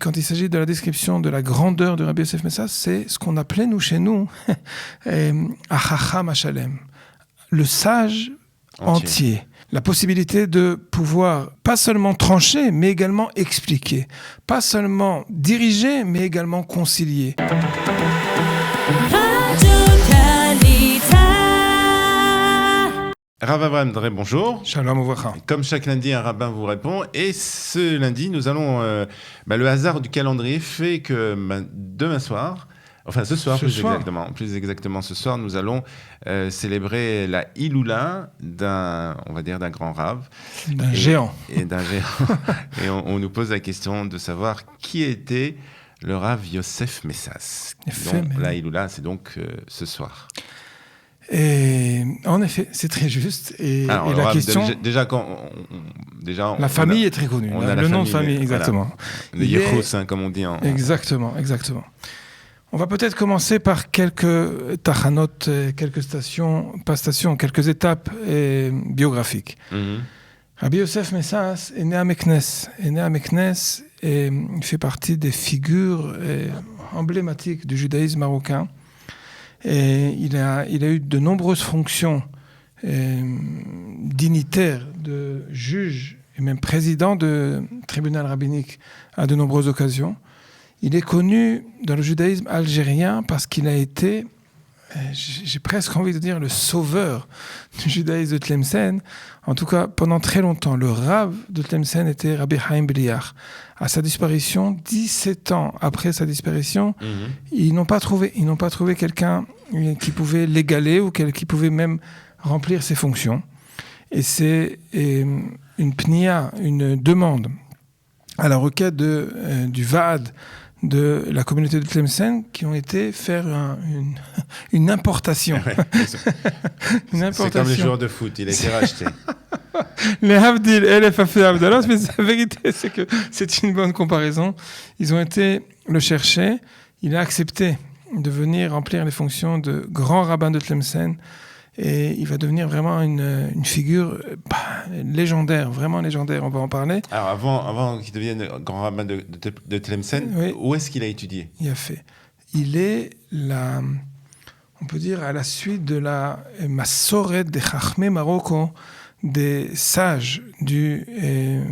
quand il s'agit de la description de la grandeur de Rabbi Yosef Messas, c'est ce qu'on appelait, chez nous, Achacham Hashalem, le sage entier. La possibilité de pouvoir pas seulement trancher, mais également expliquer. Pas seulement diriger, mais également concilier. Rav Avraham Drey, bonjour. Shalom Uvracha. Comme chaque lundi, un rabbin vous répond. Et ce lundi, nous allons... le hasard du calendrier fait que demain soir... Enfin, ce soir, plus exactement, ce soir, nous allons célébrer la Iloula d'un grand rave. D'un géant. Et d'un géant. Et on nous pose la question de savoir qui était le rave Yosef Messas. La Iloula, c'est donc ce soir. Et en effet, c'est très juste. Alors, la question... la famille est très connue. Le nom de famille, exactement. Le Yechus, comme on dit en... Exactement. On va peut-être commencer par quelques tachanot, quelques étapes biographiques. Mm-hmm. Rabbi Yosef Messas est né à Meknes. Et il fait partie des figures emblématiques du judaïsme marocain. Et il a eu de nombreuses fonctions dignitaires de juge et même président de tribunal rabbinique à de nombreuses occasions. Il est connu dans le judaïsme algérien parce qu'il a été, j'ai presque envie de dire, le sauveur du judaïsme de Tlemcen. En tout cas, pendant très longtemps, le rav de Tlemcen était Rabbi Chaim Bliar. À sa disparition, 17 ans après sa disparition, ils n'ont pas trouvé quelqu'un qui pouvait l'égaler ou qui pouvait même remplir ses fonctions. Et c'est une pnia, une demande à la requête du Vaad de la communauté de Tlemcen qui ont été faire une importation. C'est comme les joueurs de foot, il a été racheté. Les Havdil et les Fafé Abdalos, mais la vérité, c'est que c'est une bonne comparaison. Ils ont été le chercher, il a accepté de venir remplir les fonctions de grand rabbin de Tlemcen. Et il va devenir vraiment une figure légendaire, vraiment légendaire, on va en parler. Alors avant qu'il devienne grand rabbin de Tlemcen, oui. Où est-ce qu'il a étudié ? Il est on peut dire à la suite de la Massoret de Chachmé Marocco, des sages du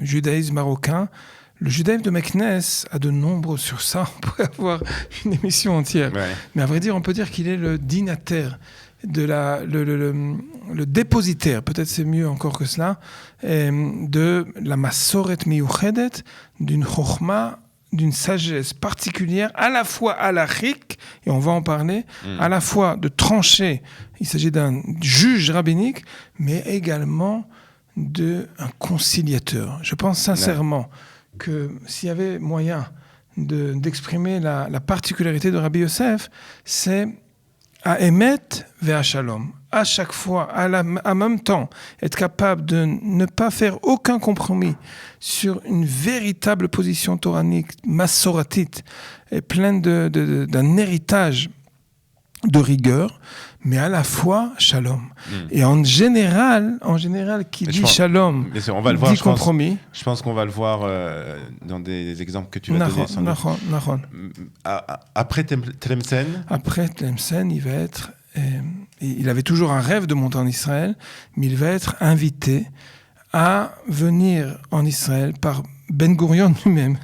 judaïsme marocain. Le judaïsme de Meknes a de nombreux sur ça, on pourrait avoir une émission entière. Ouais. Mais à vrai dire, on peut dire qu'il est le dignataire, le dépositaire, peut-être c'est mieux encore que cela, de la Massoret Miyuchedet, d'une chokhma, d'une sagesse particulière, à la fois halachique, et on va en parler, à la fois de trancher, il s'agit d'un juge rabbinique, mais également d'un conciliateur. Je pense sincèrement que s'il y avait moyen d'exprimer la particularité de Rabbi Yosef, c'est à Emet vers Shalom. À chaque fois, en même temps, être capable de ne pas faire aucun compromis sur une véritable position toranique, massoratite, et pleine d'un héritage de rigueur, mais à la fois Shalom. Et en général, qui dit Shalom, on va le voir, dit compromis. Je pense qu'on va le voir dans des exemples que tu vas donner. Après Tlemcen, il va être... il avait toujours un rêve de monter en Israël, mais il va être invité à venir en Israël par Ben Gurion lui-même.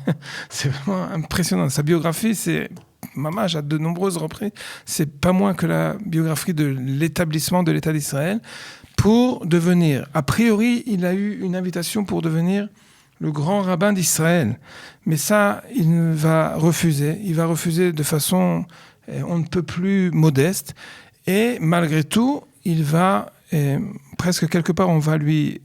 C'est vraiment impressionnant. Sa biographie, c'est... Mamash, à de nombreuses reprises, c'est pas moins que la biographie de l'établissement de l'État d'Israël pour devenir. A priori, il a eu une invitation pour devenir le grand rabbin d'Israël. Mais ça, il va refuser. Il va refuser de façon on ne peut plus modeste. Et malgré tout, il va, presque quelque part, on va lui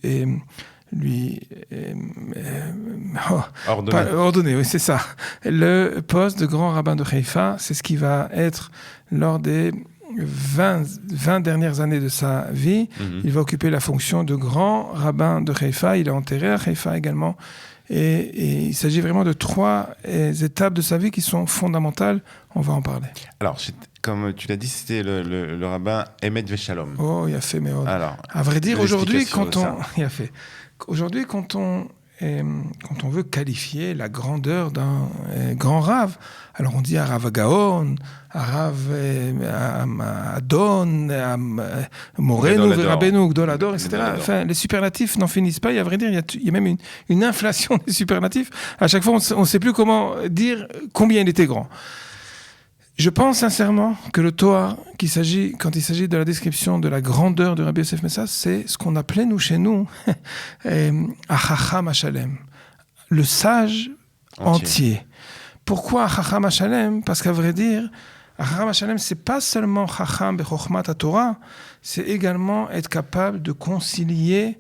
ordonner, oui, c'est ça. Le poste de grand rabbin de Haïfa, c'est ce qui va être lors des 20 dernières années de sa vie. Il va occuper la fonction de grand rabbin de Haïfa. Il est enterré à Haïfa également. Et il s'agit vraiment de 3 étapes de sa vie qui sont fondamentales. On va en parler. Alors, comme tu l'as dit, c'était le rabbin Emet Veshalom. Oh, il a fait, mais alors, à vrai dire, aujourd'hui, quand on quand on veut qualifier la grandeur d'un grand Rav. Alors on dit Rav Gaon, Rav Adon, Moreno, Rabbeinu, Gdolador, etc. Enfin, les superlatifs n'en finissent pas. Et à vrai dire, il y a même une inflation des superlatifs. À chaque fois, on ne sait plus comment dire combien il était grand. Je pense sincèrement que le Torah, quand il s'agit de la description de la grandeur de Rabbi Yosef Messas, c'est ce qu'on appelait chez nous Achacham Hashalem, le sage entier. Pourquoi Achacham Hashalem ? Parce qu'à vrai dire, Achacham Hashalem, c'est pas seulement Chacham Bechochmat HaTorah, c'est également être capable de concilier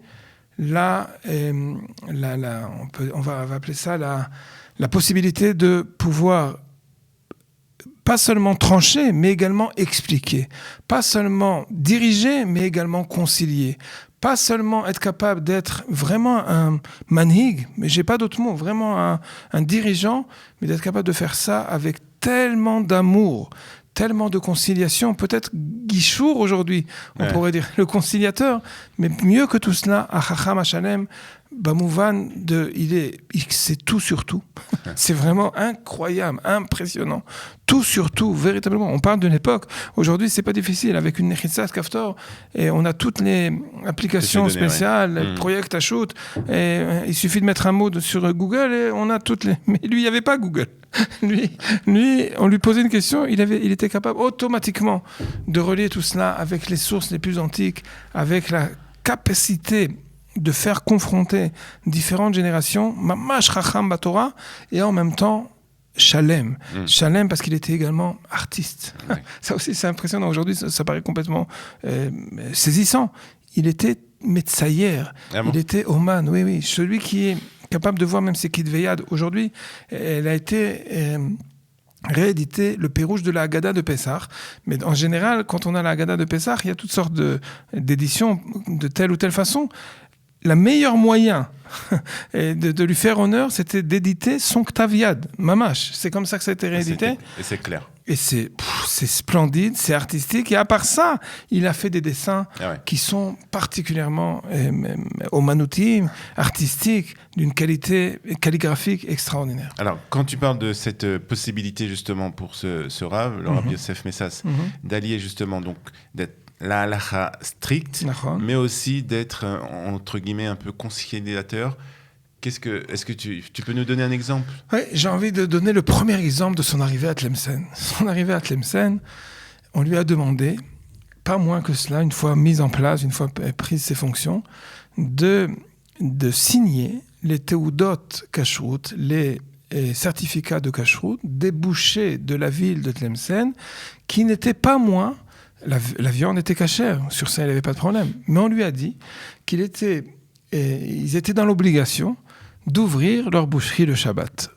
on va appeler ça la possibilité de pouvoir pas seulement trancher, mais également expliquer. Pas seulement diriger, mais également concilier. Pas seulement être capable d'être vraiment un manhig, mais j'ai pas d'autre mot, vraiment un dirigeant, mais d'être capable de faire ça avec tellement d'amour, tellement de conciliation, peut-être Guichour aujourd'hui, on pourrait dire le conciliateur, mais mieux que tout cela, Achacham Hashalem, Bamouvan, c'est tout sur tout. C'est vraiment incroyable, impressionnant. Tout sur tout, véritablement. On parle de l'époque. Aujourd'hui, c'est pas difficile. Avec une Nechitsat Kaftor, et on a toutes les applications spéciales, Project Ashoot, et il suffit de mettre un mot sur Google et on a toutes les... Mais lui, il n'y avait pas Google. Lui, on lui posait une question, il était capable automatiquement de relier tout cela avec les sources les plus antiques, avec la capacité de faire confronter différentes générations, Mamash Chacham Batorah, et en même temps Shalem. Shalem parce qu'il était également artiste. Ça aussi c'est impressionnant. Aujourd'hui ça paraît complètement saisissant. Il était Metsayer, il était Oman, oui. Celui qui est capable de voir même ses Kitveyad. Aujourd'hui, elle a été... rééditer le Pérouge de la Haggadah de Pessah. Mais en général, quand on a la Haggadah de Pessah, il y a toutes sortes d'éditions de telle ou telle façon. Le meilleur moyen de lui faire honneur, c'était d'éditer son Ktav-Yad, Mamash. C'est comme ça que ça a été réédité. Et c'est clair. Et c'est splendide, c'est artistique. Et à part ça, il a fait des dessins qui sont particulièrement omanoutim, artistiques, d'une qualité calligraphique extraordinaire. Alors, quand tu parles de cette possibilité justement pour ce Rav, le Rabbi Yosef Messas, d'allier justement, donc d'être la halacha stricte, mais aussi d'être, entre guillemets, un peu conciliateur. Est-ce que tu peux nous donner un exemple ? Oui, j'ai envie de donner le premier exemple de son arrivée à Tlemcen. Son arrivée à Tlemcen, on lui a demandé, pas moins que cela, une fois mise en place, une fois prise ses fonctions, de signer les Teudot Kashrut, les certificats de Kashrut, des bouchers de la ville de Tlemcen, qui n'étaient pas moins... La viande était cachère, sur ça il n'y avait pas de problème. Mais on lui a dit qu'ils étaient dans l'obligation d'ouvrir leur boucherie le Shabbat.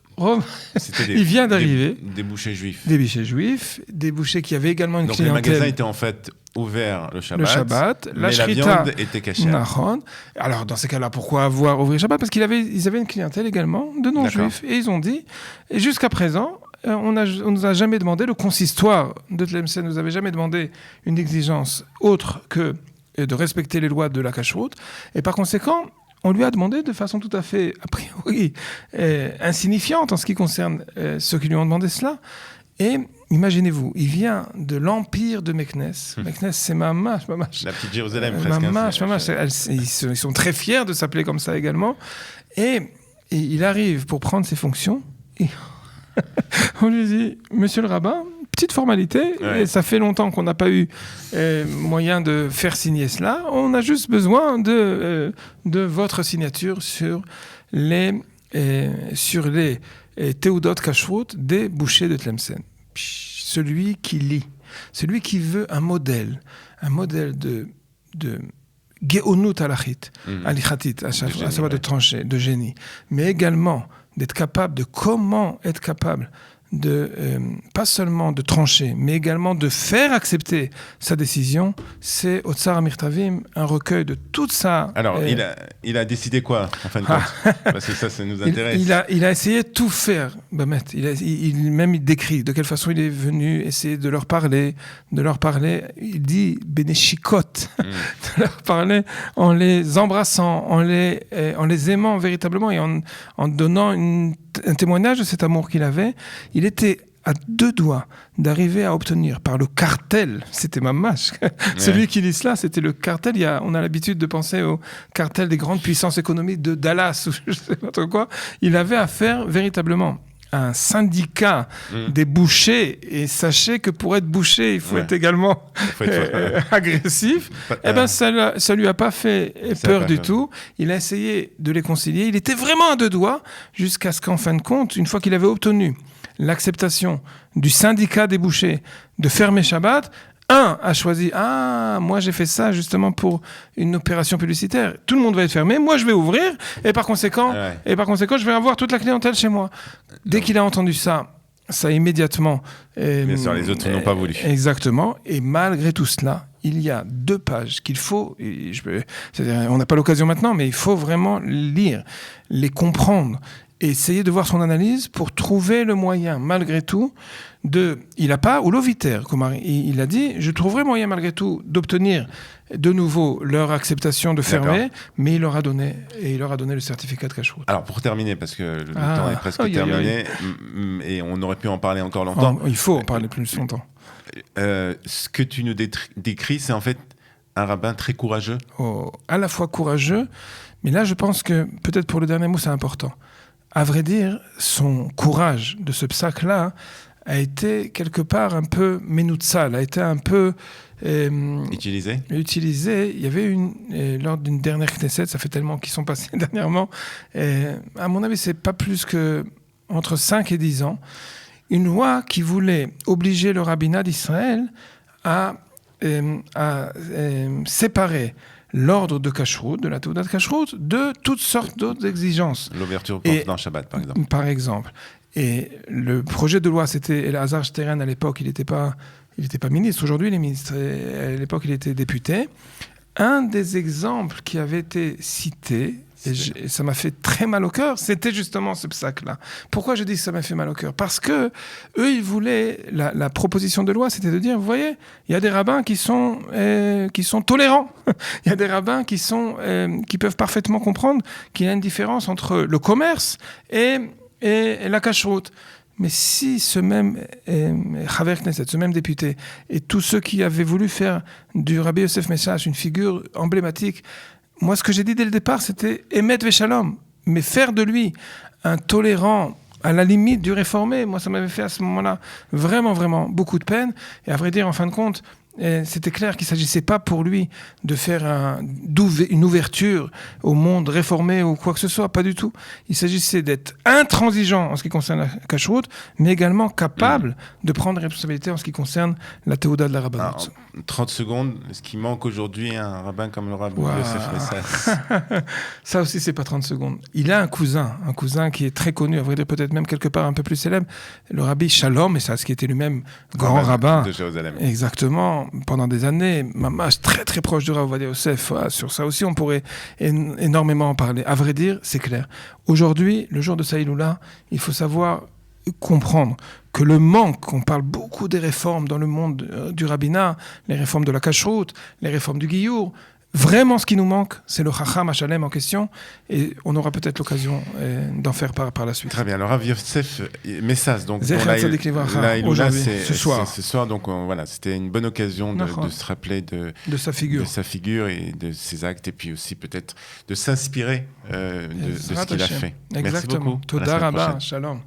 Il vient d'arriver. Des bouchers juifs. Des bouchers juifs, des bouchers qui avaient également une clientèle. Donc les magasins étaient en fait ouverts le Shabbat, mais la viande était cachère. Alors dans ces cas-là, pourquoi ouvrir le Shabbat ? Parce qu'ils avaient une clientèle également de non-juifs. Et ils ont dit, et jusqu'à présent, on nous a jamais demandé, le consistoire de Tlemcen nous avait jamais demandé une exigence autre que de respecter les lois de la cacheroute. Et par conséquent, on lui a demandé de façon tout à fait, a priori, insignifiante en ce qui concerne ceux qui lui ont demandé cela. Et imaginez-vous, il vient de l'empire de Meknes. Meknes, c'est Mamash. La petite Jérusalem, presque. Mamash. Ils sont très fiers de s'appeler comme ça également. Et il arrive pour prendre ses fonctions. Et on lui dit, monsieur le rabbin, petite formalité, et ça fait longtemps qu'on n'a pas eu moyen de faire signer cela. On a juste besoin de votre signature sur les Teudot Kashrut des bouchers de Tlemcen. Celui qui lit, celui qui veut un modèle de Geonut alachit, alichatit, à savoir de trancher, de génie, mais également d'être capable de comment être capable pas seulement de trancher, mais également de faire accepter sa décision. C'est Otsar Amirtavim, un recueil de toute sa... Alors, il a décidé quoi, en fin de compte? Parce que ça nous intéresse. Il a essayé de tout faire, Bamet. Il décrit de quelle façon il est venu essayer de leur parler. Il dit Beneshikot, de leur parler en les embrassant, en les aimant véritablement et en donnant un témoignage de cet amour qu'il avait. Il était à 2 doigts d'arriver à obtenir par le cartel, c'était Mamash, celui qui dit cela, c'était le cartel. On a l'habitude de penser au cartel des grandes puissances économiques de Dallas ou je ne sais pas trop quoi. Il avait affaire véritablement à un syndicat des bouchers, et sachez que pour être boucher, il faut être également agressif. Ça lui a pas fait peur du tout. Il a essayé de les concilier. Il était vraiment à 2 doigts jusqu'à ce qu'en fin de compte, une fois qu'il avait obtenu l'acceptation du syndicat des bouchers de fermer Shabbat, un a choisi, moi j'ai fait ça justement pour une opération publicitaire. Tout le monde va être fermé, moi je vais ouvrir, et par conséquent, je vais avoir toute la clientèle chez moi. Dès qu'il a entendu ça immédiatement... Bien sûr, les autres n'ont pas voulu. Exactement, et malgré tout cela, il y a 2 pages qu'il faut, c'est-à-dire, on n'a pas l'occasion maintenant, mais il faut vraiment lire, les comprendre, et essayer de voir son analyse pour trouver le moyen, malgré tout, il n'a pas, ou l'oviter, comme il a dit, je trouverai moyen, malgré tout, d'obtenir de nouveau leur acceptation de fermer, mais il leur a donné le certificat de cacheroute. Alors, pour terminer, parce que le temps est presque terminé, et on aurait pu en parler encore longtemps. Il faut en parler plus longtemps. Ce que tu nous décris, c'est en fait un rabbin très courageux. À la fois courageux, mais là, je pense que, peut-être pour le dernier mot, c'est important. À vrai dire, son courage de ce psaque-là a été quelque part un peu menoutsal, a été un peu utilisé. Il y avait lors d'une dernière Knesset, ça fait tellement qu'ils sont passés dernièrement, à mon avis, c'est pas plus que entre 5 et 10 ans, une loi qui voulait obliger le rabbinat d'Israël à séparer l'ordre de Kashrut, de la Teudat Kashrut, de toutes sortes d'autres exigences. L'ouverture dans Shabbat, par exemple. Par exemple. Et le projet de loi, c'était Elazar Steren à l'époque, il n'était pas ministre. Aujourd'hui, il est ministre. À l'époque, il était député. Un des exemples qui avait été cité, et ça m'a fait très mal au cœur, c'était justement ce psaque-là. Pourquoi je dis que ça m'a fait mal au cœur? Parce que eux, ils voulaient, la proposition de loi, c'était de dire, vous voyez, il y a des rabbins qui sont tolérants. Il y a des rabbins qui peuvent parfaitement comprendre qu'il y a une différence entre le commerce et la cacheroute. Mais si ce même Chaver Knesset, ce même député, et tous ceux qui avaient voulu faire du Rabbi Yosef Meshach une figure emblématique, moi, ce que j'ai dit dès le départ, c'était Emet Veshalom, mais faire de lui un tolérant à la limite du réformé, moi, ça m'avait fait à ce moment-là vraiment, vraiment beaucoup de peine. Et à vrai dire, en fin de compte, c'était clair qu'il ne s'agissait pas pour lui de faire une ouverture au monde réformé ou quoi que ce soit, pas du tout. Il s'agissait d'être intransigeant en ce qui concerne la cacheroute, mais également capable de prendre des responsabilités en ce qui concerne la théoda de la rabbanout. 30 secondes, ce qui manque aujourd'hui à un rabbin comme le rabbin Yosef Messas. Ça aussi, c'est pas 30 secondes. Il a un cousin qui est très connu, à vrai dire peut-être même quelque part un peu plus célèbre, le rabbi Shalom Messas, qui était lui-même grand rabbin de Jérusalem. Exactement. Pendant des années, Mamash très très proche de Rav Ovadia Yosef. Sur ça aussi, on pourrait énormément en parler. À vrai dire, c'est clair. Aujourd'hui, le jour de Saïloula, il faut savoir comprendre que le manque, on parle beaucoup des réformes dans le monde du rabbinat, les réformes de la cacheroute, les réformes du Giyur. Vraiment, ce qui nous manque, c'est le Chacham Hashalem en question, et on aura peut-être l'occasion d'en faire par la suite. Très bien. Le Rav Yosef Messas, donc aujourd'hui, ce soir. Ce soir, donc voilà, c'était une bonne occasion de se rappeler de sa figure et de ses actes, et puis aussi peut-être de s'inspirer de ce qu'il a fait. Exactement. Merci beaucoup. Toda Rabba, Shalom.